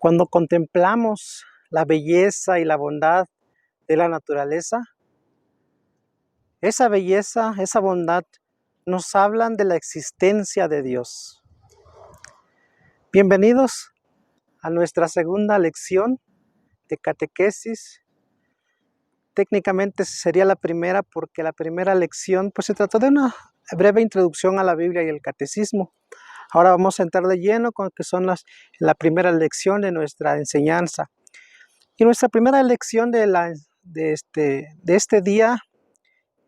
Cuando contemplamos la belleza y la bondad de la naturaleza, esa belleza, esa bondad nos hablan de la existencia de Dios. Bienvenidos a nuestra segunda lección de catequesis. Técnicamente sería la primera porque la primera lección se trató de una breve introducción a la Biblia y el catecismo. Ahora vamos a entrar de lleno con que son la primera lección de nuestra enseñanza. Y nuestra primera lección de este día,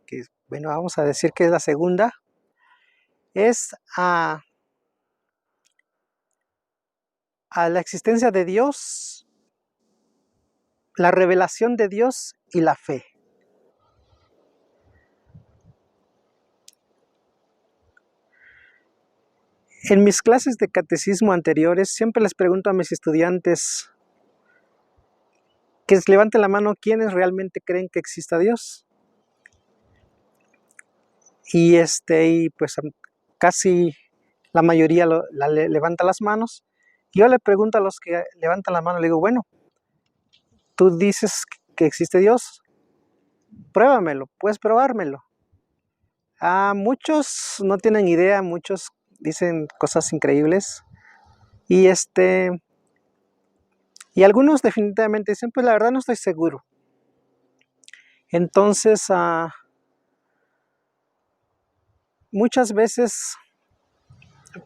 que vamos a decir que es la segunda, es a la existencia de Dios, la revelación de Dios y la fe. En mis clases de catecismo anteriores siempre les pregunto a mis estudiantes que levanten la mano quienes realmente creen que exista Dios. Y casi la mayoría levanta las manos. Yo le pregunto a los que levantan la mano, le digo, bueno, tú dices que existe Dios, pruébamelo, puedes probármelo. Muchos no tienen idea, muchos dicen cosas increíbles. Y algunos definitivamente dicen, pues la verdad no estoy seguro. Entonces, muchas veces,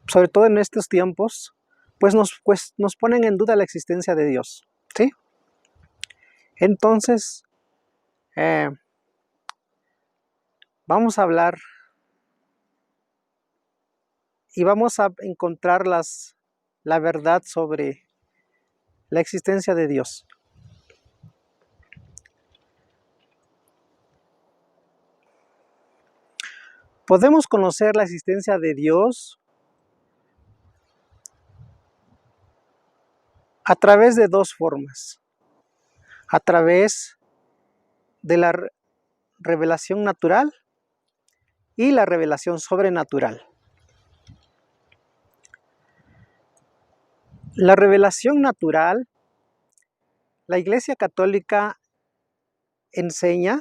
sobre todo en estos tiempos, nos ponen en duda la existencia de Dios, ¿sí? Entonces, vamos a hablar y vamos a encontrar la verdad sobre la existencia de Dios. Podemos conocer la existencia de Dios a través de dos formas. A través de la revelación natural y la revelación sobrenatural. La revelación natural, la Iglesia Católica enseña,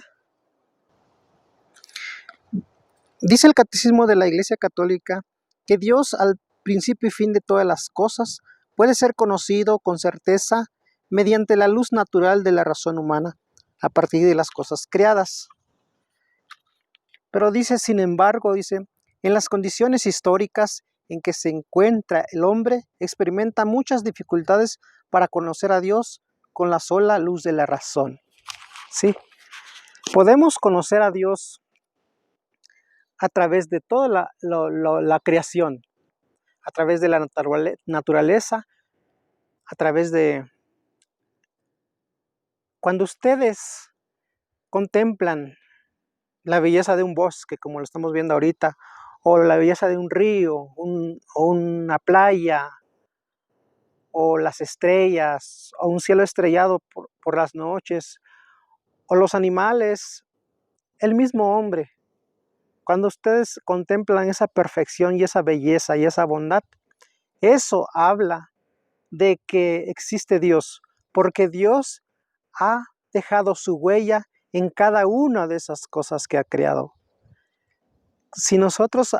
dice el Catecismo de la Iglesia Católica, que Dios al principio y fin de todas las cosas puede ser conocido con certeza mediante la luz natural de la razón humana, a partir de las cosas creadas. Pero dice, sin embargo, en las condiciones históricas en que se encuentra el hombre, experimenta muchas dificultades para conocer a Dios con la sola luz de la razón. ¿Sí? Podemos conocer a Dios a través de toda la creación, a través de la naturaleza, a través de... Cuando ustedes contemplan la belleza de un bosque, como lo estamos viendo ahorita, o la belleza de un río, o una playa, o las estrellas, o un cielo estrellado por las noches, o los animales, el mismo hombre. Cuando ustedes contemplan esa perfección y esa belleza y esa bondad, eso habla de que existe Dios, porque Dios ha dejado su huella en cada una de esas cosas que ha creado. Si nosotros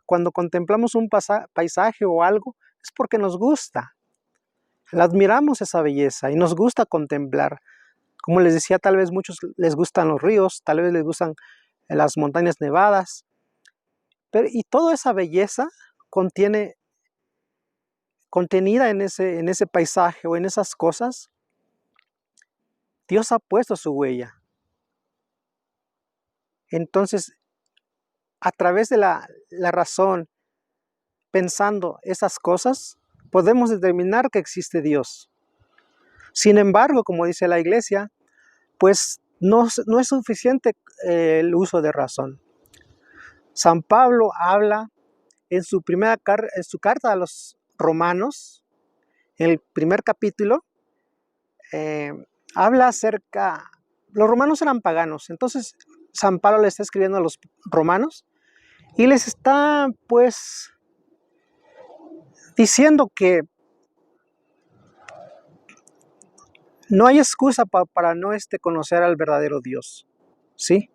cuando contemplamos un paisaje o algo, es porque nos gusta. La admiramos esa belleza y nos gusta contemplar. Como les decía, tal vez muchos les gustan los ríos, tal vez les gustan las montañas nevadas. Y toda esa belleza contenida en ese paisaje o en esas cosas, Dios ha puesto su huella. Entonces, a través de la razón, pensando esas cosas, podemos determinar que existe Dios. Sin embargo, como dice la Iglesia, pues no es suficiente el uso de razón. San Pablo habla en su carta a los romanos, en el primer capítulo, habla acerca... Los romanos eran paganos, entonces San Pablo le está escribiendo a los romanos y les está diciendo que no hay excusa para no conocer al verdadero Dios, ¿sí?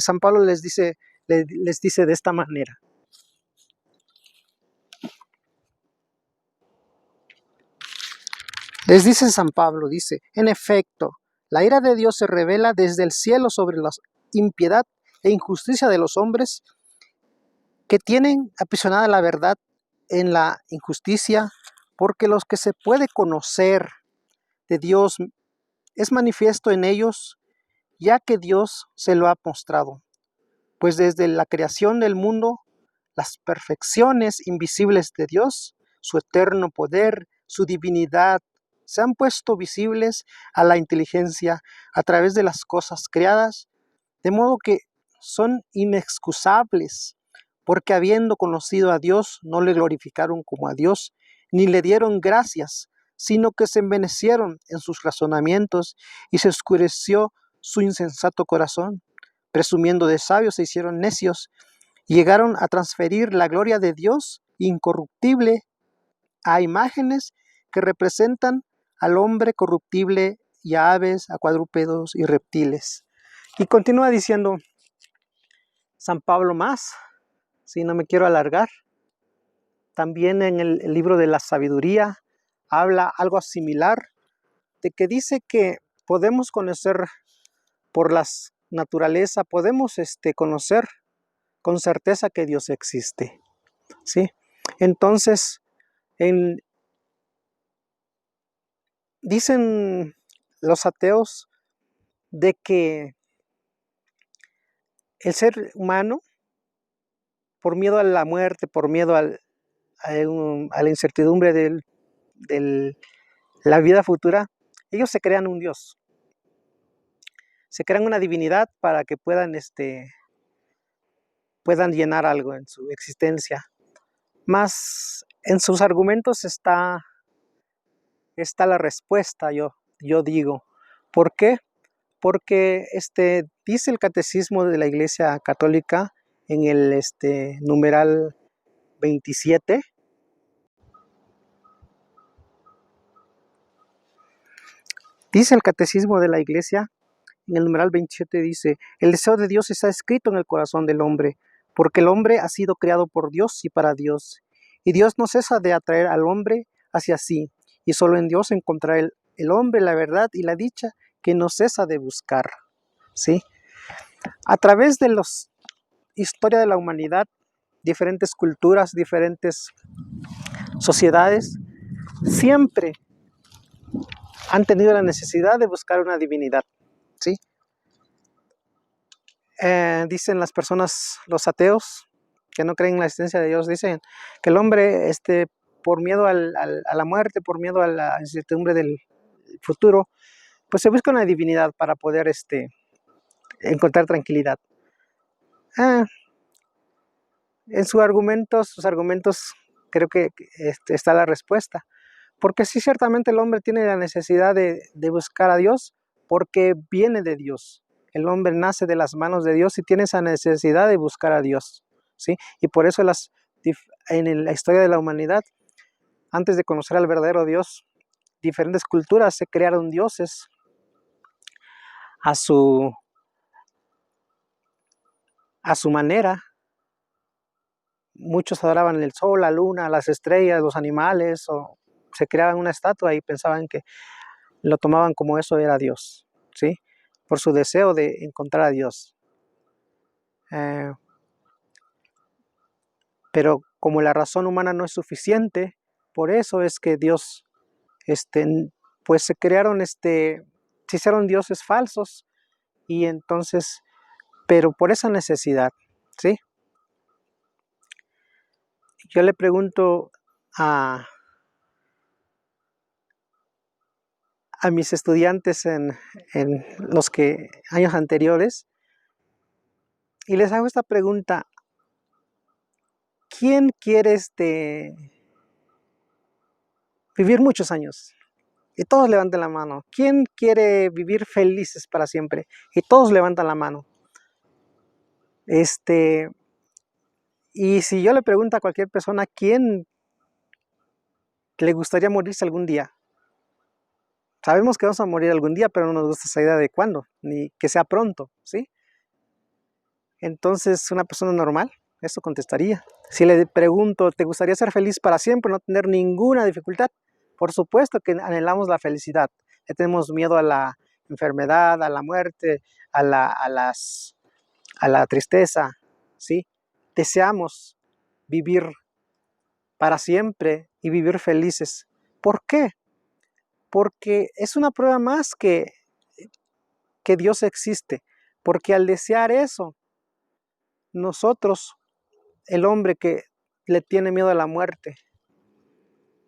San Pablo les dice de esta manera. Les dice San Pablo, dice, en efecto, la ira de Dios se revela desde el cielo sobre la impiedad e injusticia de los hombres que tienen aprisionada la verdad en la injusticia, porque los que se puede conocer de Dios es manifiesto en ellos, ya que Dios se lo ha mostrado. Pues desde la creación del mundo, las perfecciones invisibles de Dios, su eterno poder, su divinidad, se han puesto visibles a la inteligencia a través de las cosas creadas, de modo que son inexcusables, porque habiendo conocido a Dios, no le glorificaron como a Dios, ni le dieron gracias, sino que se envanecieron en sus razonamientos y se oscureció su insensato corazón. Presumiendo de sabios, se hicieron necios y llegaron a transferir la gloria de Dios incorruptible a imágenes que representan al hombre corruptible y a aves, a cuadrúpedos y reptiles. Y continúa diciendo San Pablo más, si no me quiero alargar. También en el libro de la sabiduría habla algo similar, de que dice que podemos conocer por la naturaleza, podemos conocer con certeza que Dios existe, ¿sí? Entonces, dicen los ateos de que el ser humano, por miedo a la muerte, por miedo a la incertidumbre de la vida futura, ellos se crean un Dios, se crean una divinidad para que puedan llenar algo en su existencia. Más en sus argumentos está la respuesta, yo digo. ¿Por qué? Porque dice el Catecismo de la Iglesia Católica en el numeral 27, dice el Catecismo de la Iglesia, en el numeral 27 dice, el deseo de Dios está escrito en el corazón del hombre, porque el hombre ha sido creado por Dios y para Dios, y Dios no cesa de atraer al hombre hacia sí, y solo en Dios encontrará el hombre la verdad y la dicha que no cesa de buscar, ¿sí? A través de la historia de la humanidad, diferentes culturas, diferentes sociedades, siempre han tenido la necesidad de buscar una divinidad, ¿sí? Dicen las personas, los ateos, que no creen en la existencia de Dios, dicen que el hombre, por miedo a la muerte, por miedo a la incertidumbre del futuro, pues se busca una divinidad para poder encontrar tranquilidad. En sus argumentos creo que está la respuesta. Porque sí, ciertamente el hombre tiene la necesidad de buscar a Dios porque viene de Dios. El hombre nace de las manos de Dios y tiene esa necesidad de buscar a Dios, ¿sí? Y por eso en la historia de la humanidad, antes de conocer al verdadero Dios, diferentes culturas se crearon dioses a su manera. Muchos adoraban el sol, la luna, las estrellas, los animales, o se creaban una estatua y pensaban que lo tomaban como eso era Dios, ¿sí? Por su deseo de encontrar a Dios. Pero como la razón humana no es suficiente, por eso es que Dios, pues se crearon, se hicieron dioses falsos, y entonces, pero por esa necesidad, ¿sí? Yo le pregunto a mis estudiantes en los años anteriores, y les hago esta pregunta: ¿quién quiere vivir muchos años? Y todos levantan la mano. ¿Quién quiere vivir felices para siempre? Y todos levantan la mano. Y si yo le pregunto a cualquier persona, ¿quién le gustaría morirse algún día? Sabemos que vamos a morir algún día, pero no nos gusta esa idea de cuándo, ni que sea pronto, ¿sí? Entonces, una persona normal, eso contestaría. Si le pregunto, ¿te gustaría ser feliz para siempre, no tener ninguna dificultad? Por supuesto que anhelamos la felicidad. Le tenemos miedo a la enfermedad, a la muerte, a la tristeza, ¿sí? Deseamos vivir para siempre y vivir felices. ¿Por qué? Porque es una prueba más que Dios existe. Porque al desear eso, nosotros, el hombre que le tiene miedo a la muerte,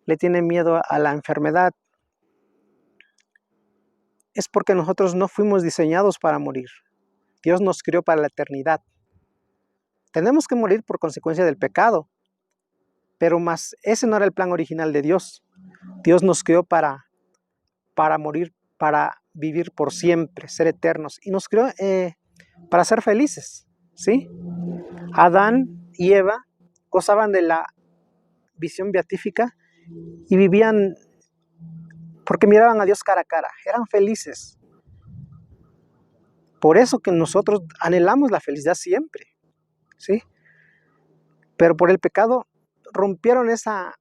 le tiene miedo a la enfermedad, es porque nosotros no fuimos diseñados para morir. Dios nos crió para la eternidad. Tenemos que morir por consecuencia del pecado, pero más ese no era el plan original de Dios. Dios nos creó para morir, para vivir por siempre, ser eternos, y nos creó para ser felices, ¿sí? Adán y Eva gozaban de la visión beatífica y vivían porque miraban a Dios cara a cara, eran felices. Por eso que nosotros anhelamos la felicidad siempre, ¿sí? Pero por el pecado rompieron esa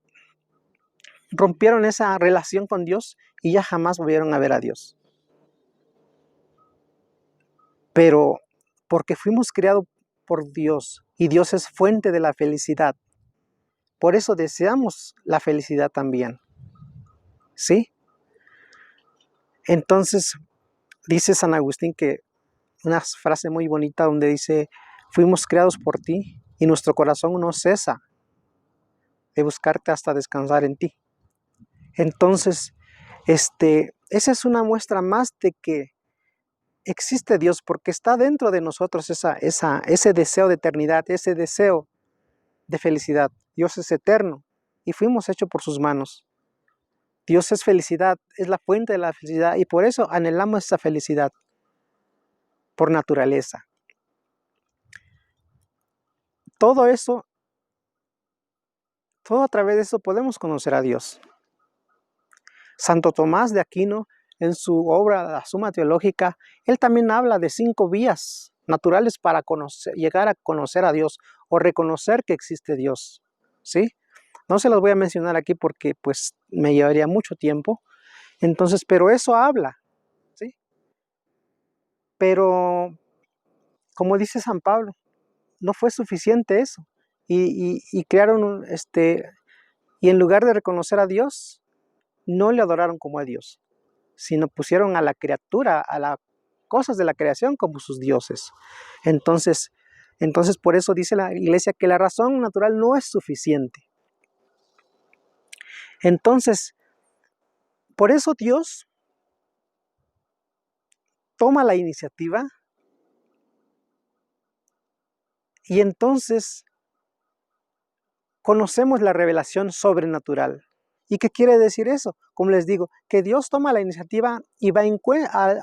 relación con Dios y ya jamás volvieron a ver a Dios. Pero porque fuimos creados por Dios y Dios es fuente de la felicidad, por eso deseamos la felicidad también, ¿sí? Entonces dice San Agustín que una frase muy bonita donde dice, fuimos creados por ti y nuestro corazón no cesa de buscarte hasta descansar en ti. Entonces, esa es una muestra más de que existe Dios porque está dentro de nosotros ese deseo de eternidad, ese deseo de felicidad. Dios es eterno y fuimos hechos por sus manos. Dios es felicidad, es la fuente de la felicidad y por eso anhelamos esa felicidad por naturaleza. Todo eso, todo a través de eso podemos conocer a Dios. Santo Tomás de Aquino, en su obra La Suma Teológica, él también habla de 5 vías naturales para llegar a conocer a Dios o reconocer que existe Dios, ¿sí? No se las voy a mencionar aquí porque pues me llevaría mucho tiempo. Entonces, pero eso habla, ¿sí? Pero, como dice San Pablo, no fue suficiente eso. Y crearon, y en lugar de reconocer a Dios, no le adoraron como a Dios, sino pusieron a la criatura, a las cosas de la creación como sus dioses. Entonces, por eso dice la Iglesia que la razón natural no es suficiente. Entonces, por eso Dios toma la iniciativa y entonces conocemos la revelación sobrenatural. ¿Y qué quiere decir eso? Como les digo, que Dios toma la iniciativa y va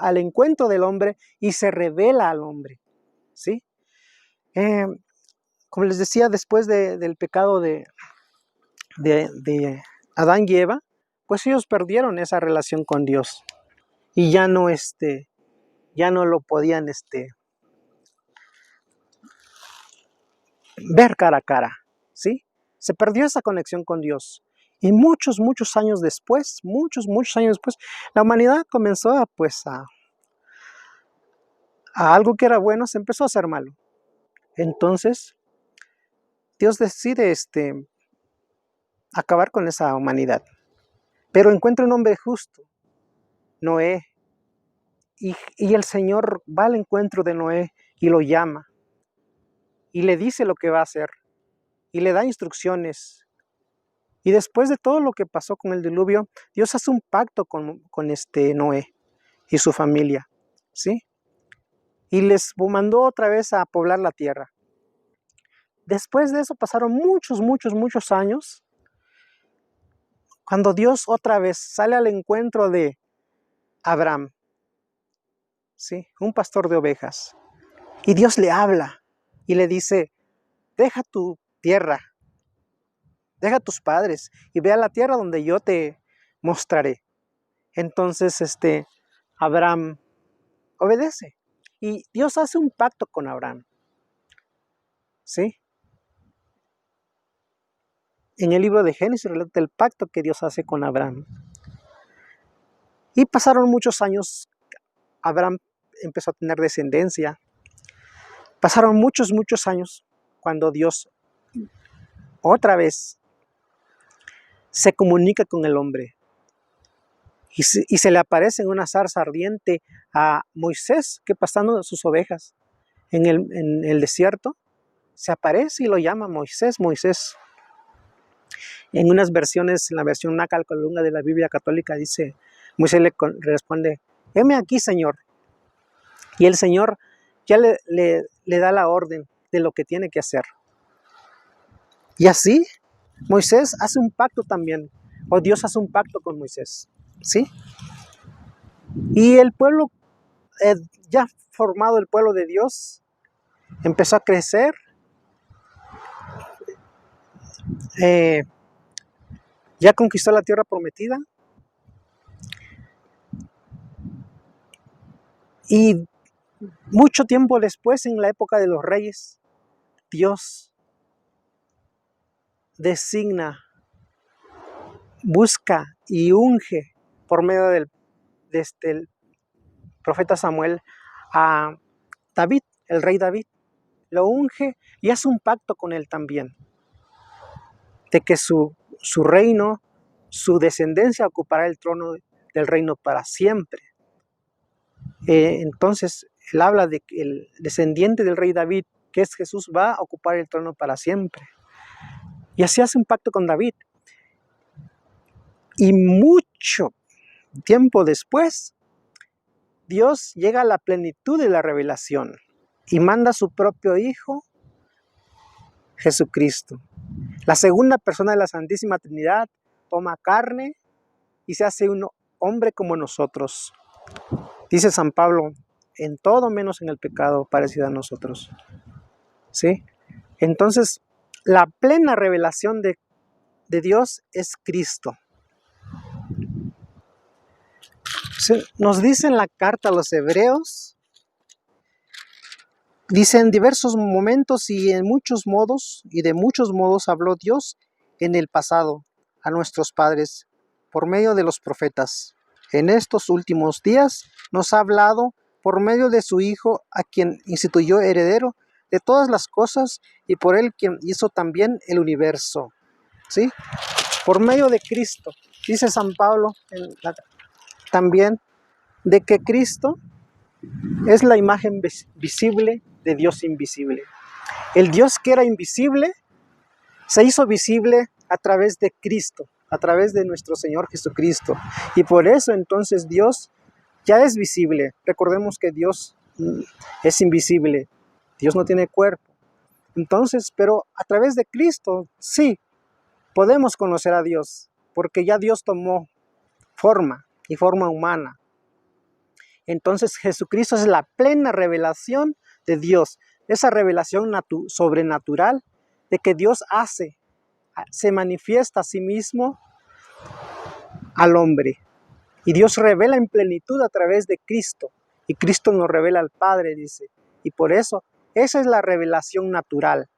al encuentro del hombre y se revela al hombre, ¿sí? Como les decía, después del pecado de Adán y Eva, pues ellos perdieron esa relación con Dios y ya no lo podían ver cara a cara, ¿sí? Se perdió esa conexión con Dios. Y muchos años después, la humanidad comenzó a algo que era bueno, se empezó a hacer malo. Entonces, Dios decide acabar con esa humanidad. Pero encuentra un hombre justo, Noé. Y el Señor va al encuentro de Noé y lo llama. Y le dice lo que va a hacer. Y le da instrucciones. Y después de todo lo que pasó con el diluvio, Dios hace un pacto con Noé y su familia, ¿sí? Y les mandó otra vez a poblar la tierra. Después de eso pasaron muchos años, cuando Dios otra vez sale al encuentro de Abraham, ¿sí? Un pastor de ovejas. Y Dios le habla y le dice, deja tu tierra, deja tus padres y ve a la tierra donde yo te mostraré. Entonces Abraham obedece y Dios hace un pacto con Abraham, ¿sí? En el libro de Génesis relata el pacto que Dios hace con Abraham. Y pasaron muchos años, Abraham empezó a tener descendencia. Pasaron muchos años cuando Dios otra vez se comunica con el hombre y se le aparece en una zarza ardiente a Moisés, que pasando sus ovejas en el desierto, se aparece y lo llama Moisés, Moisés. En unas versiones, en la versión Nácar Colunga de la Biblia Católica, dice, Moisés le responde, heme aquí, Señor. Y el Señor ya le da la orden de lo que tiene que hacer. Y así, Moisés hace un pacto también, o Dios hace un pacto con Moisés, ¿sí? Y el pueblo, ya formado el pueblo de Dios, empezó a crecer, ya conquistó la tierra prometida, y mucho tiempo después, en la época de los reyes, Dios designa, busca y unge por medio del profeta Samuel a David, el rey David. Lo unge y hace un pacto con él también, de que su reino, su descendencia ocupará el trono del reino para siempre. Entonces, él habla de que el descendiente del rey David, que es Jesús, va a ocupar el trono para siempre. Y así hace un pacto con David. Y mucho tiempo después, Dios llega a la plenitud de la revelación y manda a su propio Hijo, Jesucristo. La segunda persona de la Santísima Trinidad toma carne y se hace un hombre como nosotros. Dice San Pablo, en todo menos en el pecado parecido a nosotros. ¿Sí? Entonces, la plena revelación de Dios es Cristo. Nos dice en la carta a los Hebreos, dice, en diversos momentos y en muchos modos, y de muchos modos habló Dios en el pasado a nuestros padres por medio de los profetas. En estos últimos días nos ha hablado por medio de su Hijo, a quien instituyó heredero de todas las cosas y por él quien hizo también el universo. ¿Sí? Por medio de Cristo. Dice San Pablo también de que Cristo es la imagen visible de Dios invisible. El Dios que era invisible se hizo visible a través de Cristo, a través de nuestro Señor Jesucristo. Y por eso entonces Dios ya es visible. Recordemos que Dios es invisible. Dios no tiene cuerpo. Entonces, pero a través de Cristo, sí, podemos conocer a Dios, porque ya Dios tomó forma y forma humana. Entonces Jesucristo es la plena revelación de Dios, esa revelación sobrenatural de que Dios se manifiesta a sí mismo al hombre. Y Dios revela en plenitud a través de Cristo. Y Cristo nos revela al Padre, dice. Y por eso, esa es la revelación natural.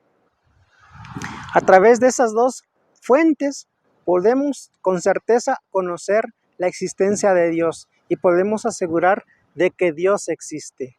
A través de esas dos fuentes podemos con certeza conocer la existencia de Dios y podemos asegurar de que Dios existe.